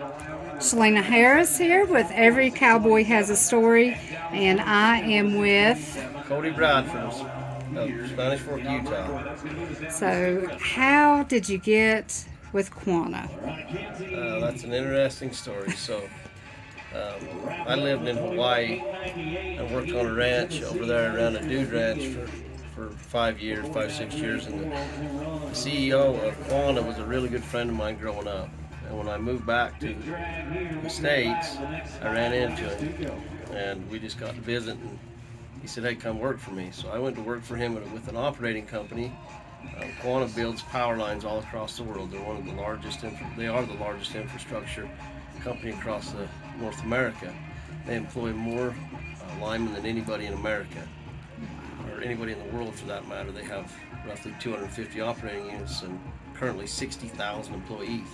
Shalina Harris here with Every Cowboy Has a Story, and I am with. Cody Bradford of Spanish Fork, Utah. So, how did you get with Quanta? That's an interesting story. I lived in Hawaii and worked on a ranch over there around a dude ranch for 5 years, 5, 6 years. And the CEO of Quanta was a really good friend of mine growing up. And when I moved back to the States, I ran into him and we just got to visit. And he said, "Hey, come work for me." So I went to work for him with an operating company. Quanta builds power lines all across the world. They're one of the largest. They are the largest infrastructure company across North America. They employ more linemen than anybody in America, or anybody in the world for that matter. They have roughly 250 operating units and currently 60,000 employees.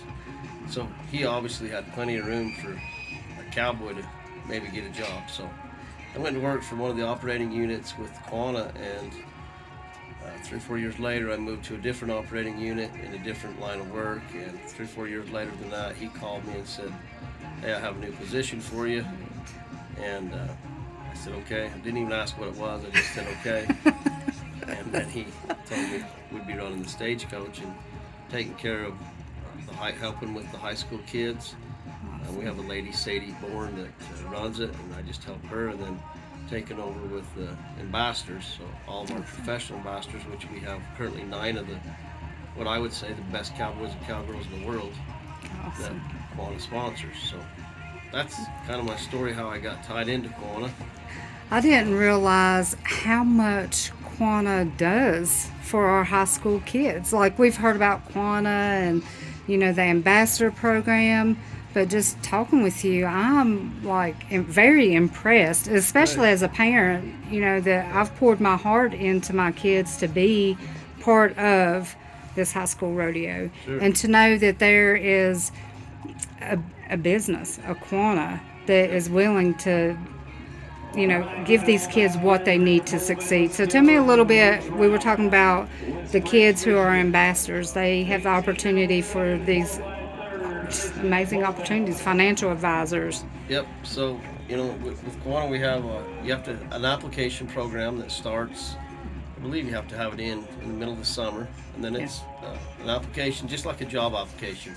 So he obviously had plenty of room for a cowboy to maybe get a job. So I went to work for one of the operating units with Quanta, and 3 or 4 years later, I moved to a different operating unit in a different line of work. And 3 or 4 years later than that, he called me and said, "Hey, I have a new position for you." And I said, "Okay." I didn't even ask what it was. I just said, "Okay." And then he told me we'd be running the stagecoach and taking care of helping with the high school kids. We have a lady, Sadie Bourne, that runs it, and I just help her, and then taken over with the ambassadors, so all of our professional ambassadors, which we have currently 9 of what I would say the best cowboys and cowgirls in the world. Awesome. That Quanta sponsors. So that's kind of my story, how I got tied into Quanta. I didn't realize how much Quanta does for our high school kids. Like, we've heard about Quanta and, the ambassador program, but just talking with you, I'm like very impressed, especially as a parent, that I've poured my heart into my kids to be part of this high school rodeo. Sure. And to know that there is a business, a Quanta, that is willing to give these kids what they need to succeed. So tell me a little bit, we were talking about the kids who are ambassadors. They have the opportunity for these amazing opportunities, financial advisors. Yep. So, with Quanta, we have an application program that starts, I believe you have to have it in the middle of the summer, and then it's an application just like a job application.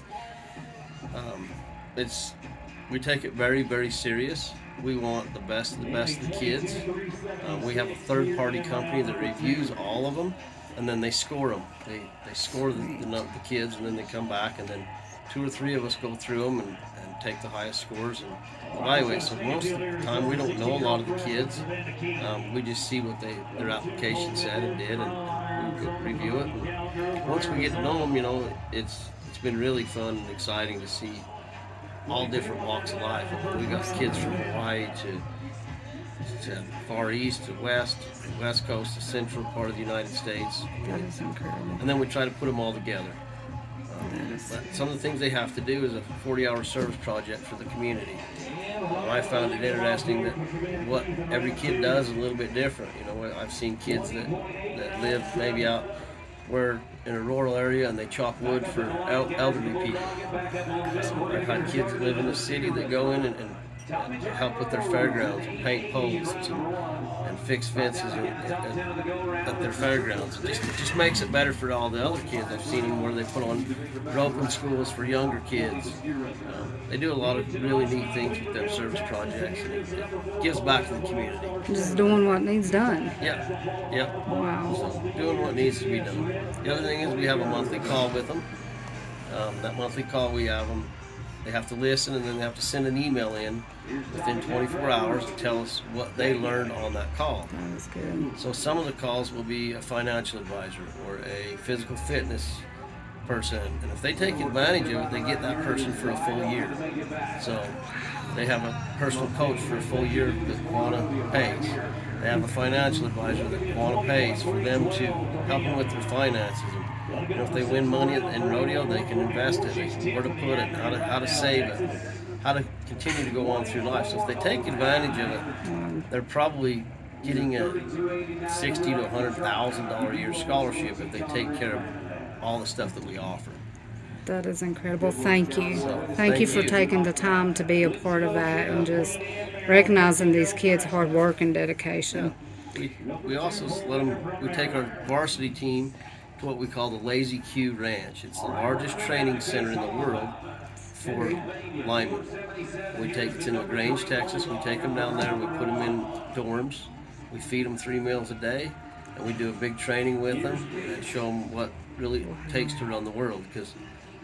We take it very, very serious. We want the best of the kids. We have a third-party company that reviews all of them, and then they score them. They score the kids, and then they come back, and then 2 or 3 of us go through them and take the highest scores and evaluate. So most of the time, we don't know a lot of the kids. We just see what their application said and did, and we review it. And once we get to know them, it's been really fun and exciting to see all different walks of life. We got kids from Hawaii to Far East, to West Coast, to Central part of the United States. That is incredible. And then we try to put them all together. But some of the things they have to do is a 40-hour service project for the community. I found it interesting that what every kid does is a little bit different. I've seen kids that live maybe out where in a rural area and they chop wood for elderly people. I've had kids that live in the city that go in and help with their fairgrounds, and paint posts and fix fences at their fairgrounds. It just makes it better for all the other kids. I've seen them where they put on roping schools for younger kids. They do a lot of really neat things with their service projects, and it gives back to the community. Just doing what needs done. Yep. Wow. So doing what needs to be done. The other thing is we have a monthly call with them. That monthly call we have them. They have to listen, and then they have to send an email in within 24 hours to tell us what they learned on that call. That was good. So some of the calls will be a financial advisor or a physical fitness person, and if they take advantage of it, they get that person for a full year. So they have a personal coach for a full year that Quanta pays. They have a financial advisor that Quanta pays for them to help them with their finances. If they win money in rodeo, they can invest it, where to put it, how to save it, how to continue to go on through life. So if they take advantage of it, they're probably getting a $60,000 to $100,000 a year scholarship if they take care of all the stuff that we offer. That is incredible. Thank you. So, Thank you for taking the time to be a part of that and just recognizing these kids' hard work and Yeah. dedication. We also let them. We take our varsity team to what we call the Lazy Q Ranch. It's the largest training center in the world for linemen. It's in LaGrange, Texas. We take them down there. We put them in dorms. We feed them 3 meals a day, and we do a big training with them and show them what really takes to run the world. Because,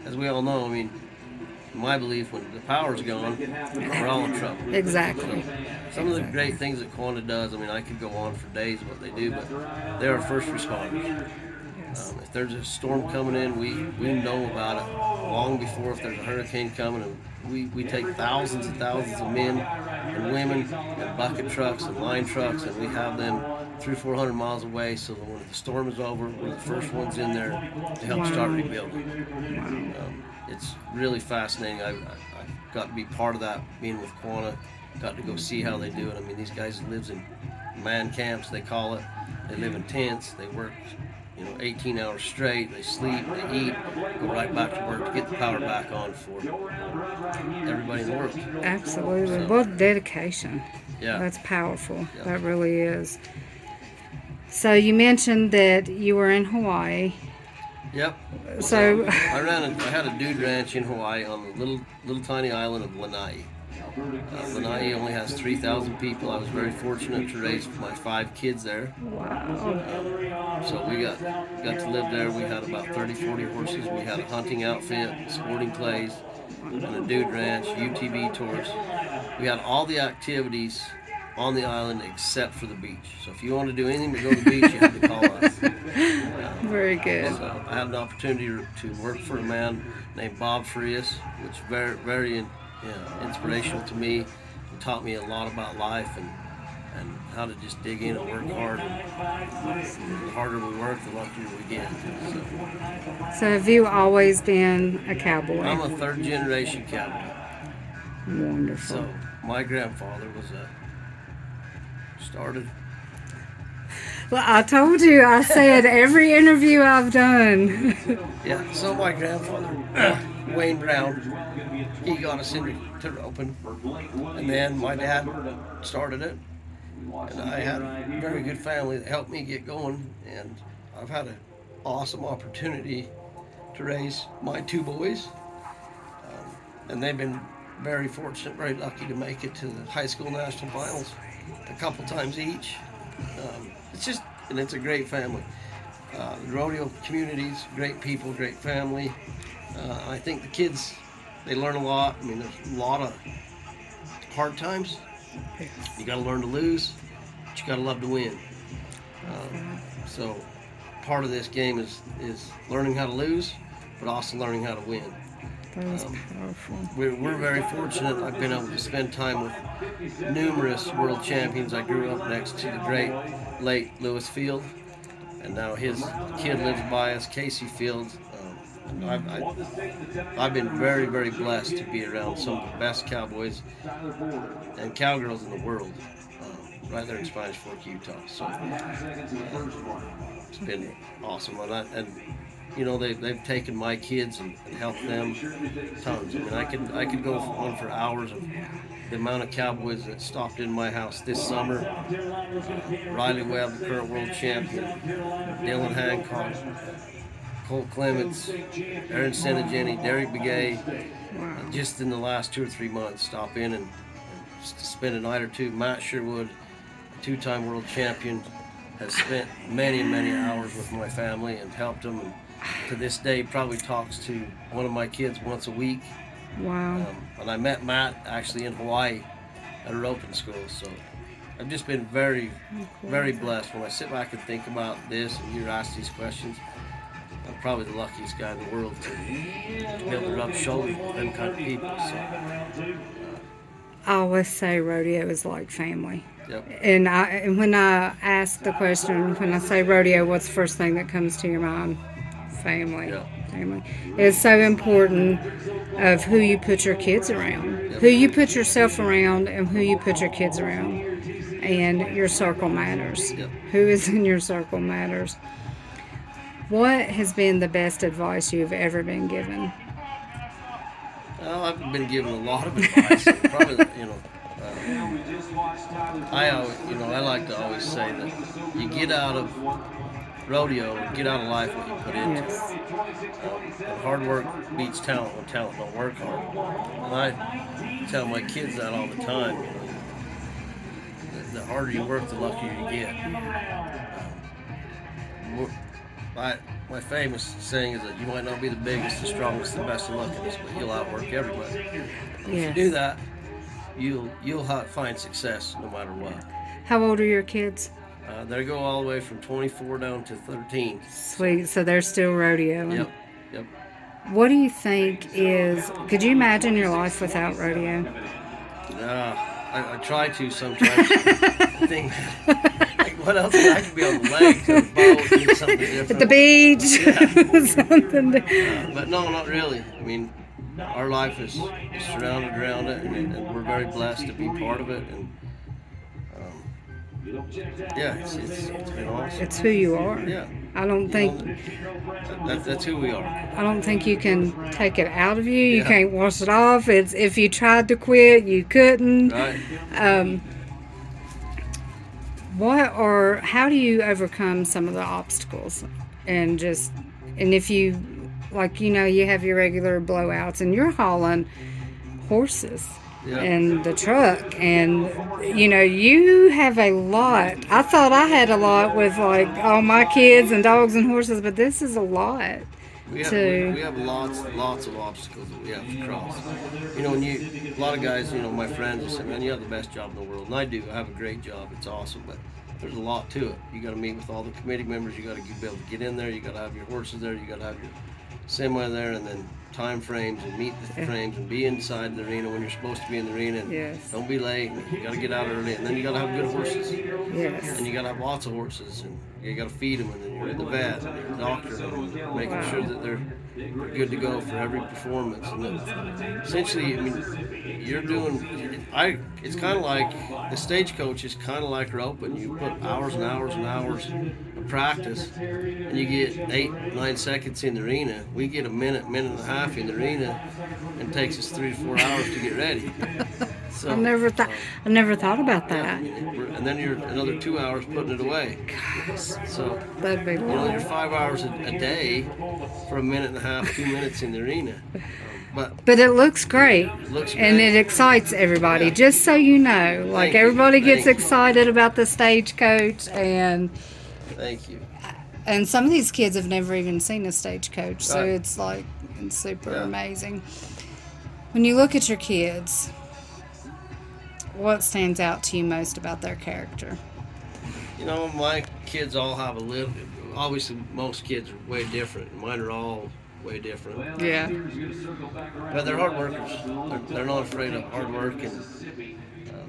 as we all know, I mean, my belief, when the power's gone, we're all in trouble. Exactly. So, some of the great things that Quanta does, I mean, I could go on for days what they do, but they are first responders. If there's a storm coming in, we know about it long before if there's a hurricane coming. And we take thousands and thousands of men and women and bucket trucks and line trucks, and we have them 300-400 miles away so that when the storm is over, we're the first ones in there to help start rebuilding. It's really fascinating. I've got to be part of that, being with Quanta, got to go see how they do it. I mean, these guys live in man camps, they call it. They live in tents, they work 18 hours straight. They sleep, they eat, go right back to work to get the power back on for everybody in the world. Absolutely. So, What dedication. Yeah. That's powerful. Yeah. That really is. So you mentioned that you were in Hawaii. Yep. So I had a dude ranch in Hawaii on the little tiny island of Lanai. Lanai only has 3,000 people. I was very fortunate to raise my 5 kids there. wow. So we got to live there. We had about 30-40 horses. We had a hunting outfit, sporting clays, and a dude ranch, UTV tours. We had all the activities on the island except for the beach. So if you want to do anything but go to the beach, you have to call us. Very good. So I had an opportunity to work for a man named Bob Frias, which is very inspirational to me. He taught me a lot about life and how to just dig in and work hard. And the harder we work, the luckier we get. So have you always been a cowboy? I'm a 3rd generation cowboy. Wonderful. So my grandfather was started. Well, I told you, I said every interview I've done. Yeah, so my grandfather, Wayne Brown, he got us into roping. And then my dad started it. And I had a very good family that helped me get going. And I've had an awesome opportunity to raise my 2 boys. And they've been very fortunate, very lucky to make it to the high school national finals a couple times each. It's a great family. The rodeo community's great people, great family. I think the kids, they learn a lot. I mean, there's a lot of hard times. You got to learn to lose, but you got to love to win. So part of this game is learning how to lose, but also learning how to win. That was powerful. We're very fortunate. I've been able to spend time with numerous world champions. I grew up next to the great late Lewis Field, and now his kid lives by us, Casey Field. I've been very, very blessed to be around some of the best cowboys and cowgirls in the world, right there in Spanish Fork, Utah. So it's been awesome. They've taken my kids and helped them tons. I mean, I could go on for hours of the amount of cowboys that stopped in my house this summer. Riley Webb, the current world champion, Dylan Hancock, Cole Clements, Aaron Senegeni, Derek Begay, just in the last 2 or 3 months, stop in and spend a night or two. Matt Sherwood, a 2-time world champion, has spent many, many hours with my family and helped them. And to this day, probably talks to one of my kids once a week. Wow. And I met Matt actually in Hawaii at a roping school. So I've just been very, very blessed. When I sit back and think about this and you're asked these questions, I'm probably the luckiest guy in the world to be able to rub shoulders with them kind of people. So, I always say rodeo is like family. yep. And when I ask the question, when I say rodeo, what's the first thing that comes to your mind? Family. Yeah. Family. It's so important of who you put your kids around, who you put yourself around, and who you put your kids around. And your circle matters. Yep. Who is in your circle matters. What has been the best advice you've ever been given? Well, I've been given a lot of advice. Probably, I always, I like to always say that you get out of rodeo or get out of life what you put into it. Yes. And hard work beats talent when talent don't work hard. And I tell my kids that all the time. The harder you work, the luckier you get. My famous saying is that you might not be the biggest, the strongest, the best, the luckiest, but you'll outwork everybody. And if you do that, you'll find success no matter what. How old are your kids? They go all the way from 24 down to 13. Sweet. So they're still rodeoing. Yep. What do you think could you imagine your life without rodeo? I try to sometimes. I think, what else? I could be on the lake or boat, do something different. At the beach. Yeah. Something But no, not really. I mean, our life is surrounded around it, and we're very blessed to be part of it. And it's been awesome. It's who you are. Yeah. I don't think that's who we are. I don't think you can take it out of you. You can't wash it off. It's if you tried to quit, you couldn't. Right. How do you overcome some of the obstacles and if you you have your regular blowouts and you're hauling horses and the truck and you have a lot. I thought I had a lot with all my kids and dogs and horses, but this is a lot. We have lots of obstacles that we have to cross. When a lot of guys, my friends will say, man, you have the best job in the world. And I do. I have a great job. It's awesome. But there's a lot to it. You got to meet with all the committee members. You got to be able to get in there. You got to have your horses there. You got to have your semi there, and then time frames and meet the frames and be inside the arena when you're supposed to be in the arena. And don't be late. You got to get out early, and then you got to have good horses. Yes. And you got to have lots of horses, and you got to feed them, and then you're at the vet, and you're a doctor, and making sure that they're good to go for every performance. And then, essentially, you're doing. It's kind of like the stagecoach is kind of like roping. You put hours and hours and hours of practice, and you get 8-9 seconds in the arena. We get a minute and a half in the arena, and it takes us 3 to 4 hours to get ready. So I never thought about that. And then you're another 2 hours putting it away. Gosh, so that'd be long. You're 5 hours a day for a minute and a half, 2 minutes in the arena. But it looks great. And it excites everybody. Just so you know, everybody gets excited about the stagecoach, and thank you. And some of these kids have never even seen a stagecoach, so it's super amazing. When you look at your kids, what stands out to you most about their character? My kids all have obviously most kids are way different. Mine are all way different. Yeah. But they're hard workers. They're not afraid of hard work, and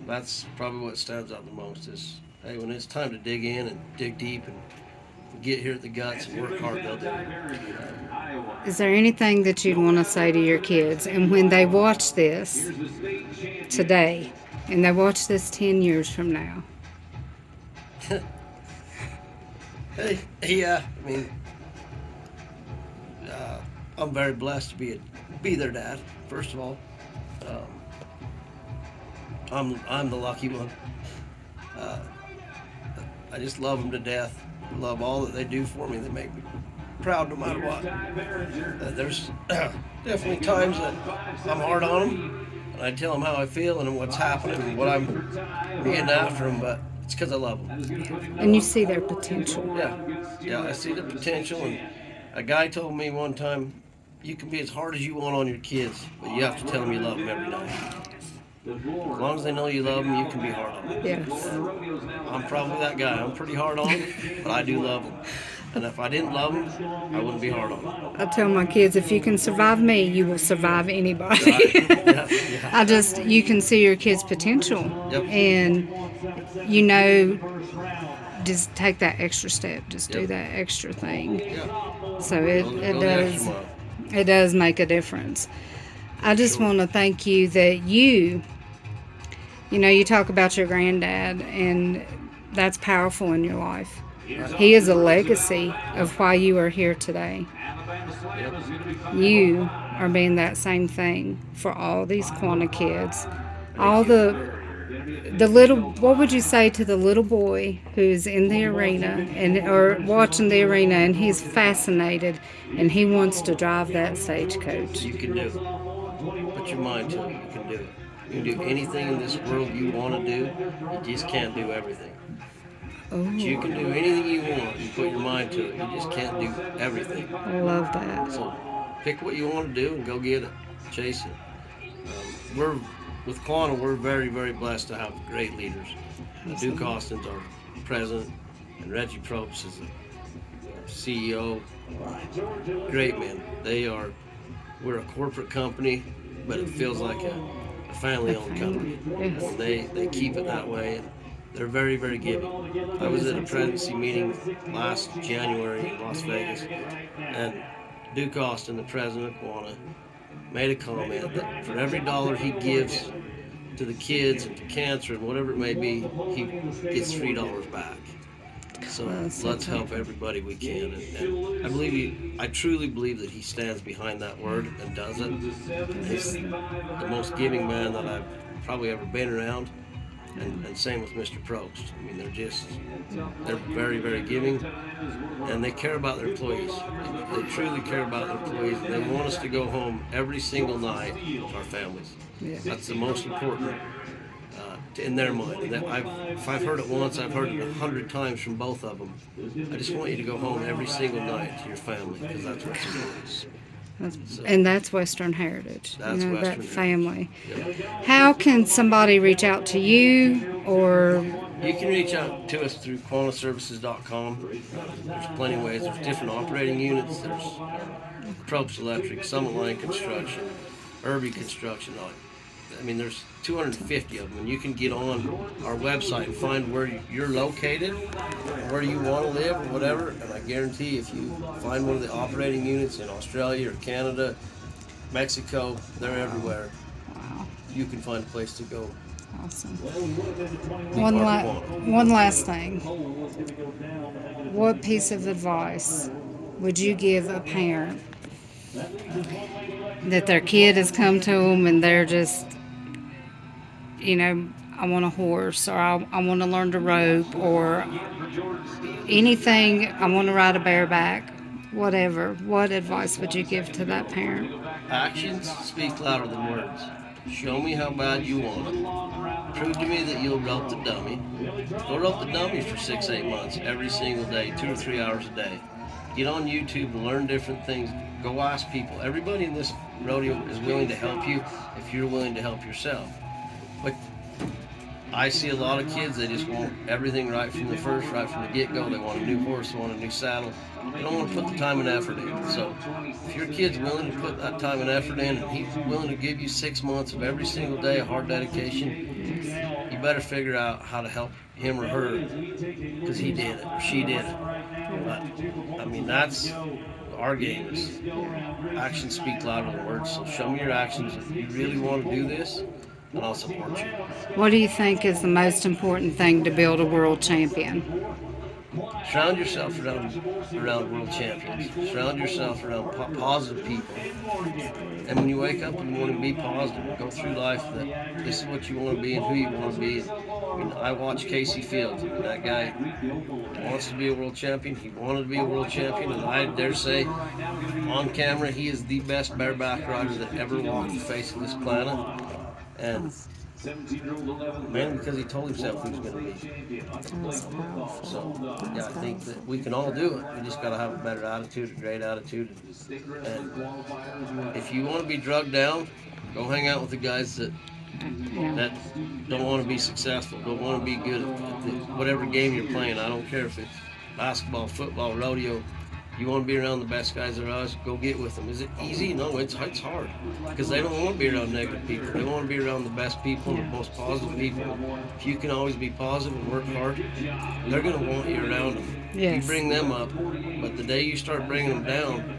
that's probably what stands out the most is, hey, when it's time to dig in and dig deep and get here at the guts and work hard, they'll do it. Is there anything that you'd want to say to your kids? And when they watch this today, and they watch this 10 years from now? I'm very blessed to be their dad. First of all, I'm the lucky one. I just love them to death. I love all that they do for me. They make me proud no matter what. There's definitely times that I'm hard on them, and I tell them how I feel and what's happening and what I'm getting after them, but it's because I love them. And you see their potential. Yeah, I see the potential. And a guy told me one time, you can be as hard as you want on your kids, but you have to tell them you love them every night. As long as they know you love them, you can be hard on them. Yes. I'm probably that guy. I'm pretty hard on them, but I do love them. And if I didn't love them, I wouldn't be hard on them. I tell my kids, if you can survive me, you will survive anybody. Yeah. You can see your kids' potential. Yep. And, just take that extra step. Just do that extra thing. Yeah. So it does make a difference. I just want to thank you that you talk about your granddad, and that's powerful in your life. He is a legacy of why you are here today. You are being that same thing for all these Quanta kids. Thank All you. the little, what would you say to the little boy who's in the arena and or watching the arena and he's fascinated and he wants to drive that stagecoach? You can do it. Put your mind to it. You can do it. You can do anything in this world you want to do. You just can't do everything. But you can Oh, do anything you want. You put your mind to it. You just can't do everything. I love that. So pick what you want to do and go get it. Chase it. We're with Quanta. We're very, very blessed to have great leaders. Duke Austin's our president, and Reggie Probst is the CEO. Great men. They are. We're a corporate company, but it feels like a family-owned company. Yes. And they keep it that way. And they're very, very giving. I was at a presidency meeting last January in Las Vegas, and Duke Austin, the president of Quanta, made a comment that for every dollar he gives to the kids and to cancer and whatever it may be, he gets $3 back. So let's help everybody we can. And I truly believe that he stands behind that word and does it. He's the most giving man that I've probably ever been around. And same with Mr. Probst. I mean, they're very, very giving, and they care about their employees. They truly care about their employees. They want us to go home every single night with our families. Yeah. That's the most important in their mind. And if I've heard it once, I've heard it 100 times from both of them. I just want you to go home every single night to your family, because that's what's important. And that's Western Heritage. That's that Western family. Yep. How can somebody reach out to you or? You can reach out to us through quantaservices.com. There's plenty of ways. There's different operating units. There's Probst Electric, Summit Line Construction, Irby Construction. I mean, there's 250 of them, and you can get on our website and find where you're located, where you want to live, or whatever. And I guarantee if you find one of the operating units in Australia or Canada, Mexico, they're everywhere. Wow. You can find a place to go. Awesome. Be part of Quanta. One last thing. What piece of advice would you give a parent that their kid has come to them and they're just, I want a horse, or I want to learn to rope, or anything, I want to ride a bareback, whatever. What advice would you give to that parent? Actions speak louder than words. Show me how bad you want it. Prove to me that you'll rope the dummy. Go rope the dummy for 6-8 months, every single day, 2 or 3 hours a day. Get on YouTube and learn different things. Go ask people. Everybody in this rodeo is willing to help you if you're willing to help yourself. But I see a lot of kids, they just want everything right from the get-go. They want a new horse, they want a new saddle. They don't want to put the time and effort in. So if your kid's willing to put that time and effort in, and he's willing to give you 6 months of every single day of hard dedication, you better figure out how to help him or her, because he did it or she did it. But, I mean, that's our game. Is actions speak louder than words. So show me your actions. If you really want to do this, and I'll support you. What do you think is the most important thing to build a world champion? Surround yourself around world champions. Surround yourself around positive people. And when you wake up in the morning, be positive. Go through life that this is what you want to be and who you want to be. I mean, I watch Casey Fields. I mean, that guy wants to be a world champion. He wanted to be a world champion, and I dare say, on camera, he is the best bareback rider that ever walked the face of this planet. And mainly because he told himself he was going to be. So, yeah, I think that we can all do it. We just got to have a better attitude, a great attitude. And if you want to be drugged down, go hang out with the guys that don't want to be successful, don't want to be good at whatever game you're playing. I don't care if it's basketball, football, rodeo. You want to be around the best guys there are, go get with them. Is it easy? No, it's hard. Because they don't want to be around negative people. They want to be around the best people and the most positive people. If you can always be positive and work hard, they're going to want you around them. Yes. You bring them up, but the day you start bringing them down,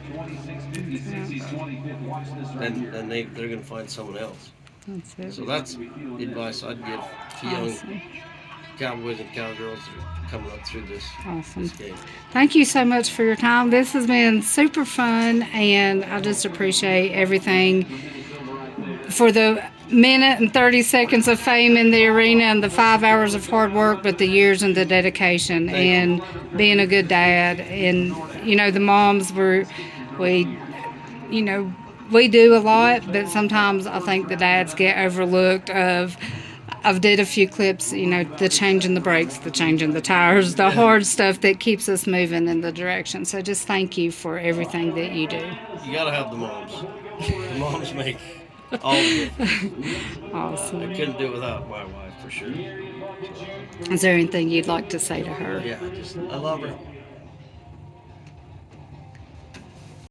then they're going to find someone else. That's it. So that's the advice I'd give to young cowboys and cowgirls that are coming up through this, Awesome. this game. Thank you so much for your time. This has been super fun, and I just appreciate everything for the minute and 30 seconds of fame in the arena and the 5 hours of hard work, but the years and the dedication and being a good dad. And, you know, the moms you know, we do a lot, but sometimes I think the dads get overlooked. I've did a few clips, you know, the changing the brakes, the changing the tires, the hard stuff that keeps us moving in the direction. So just thank you for everything that you do. You gotta have the moms. The moms make all the difference. Awesome. I couldn't do it without my wife for sure. Is there anything you'd like to say to her? Yeah, I love her.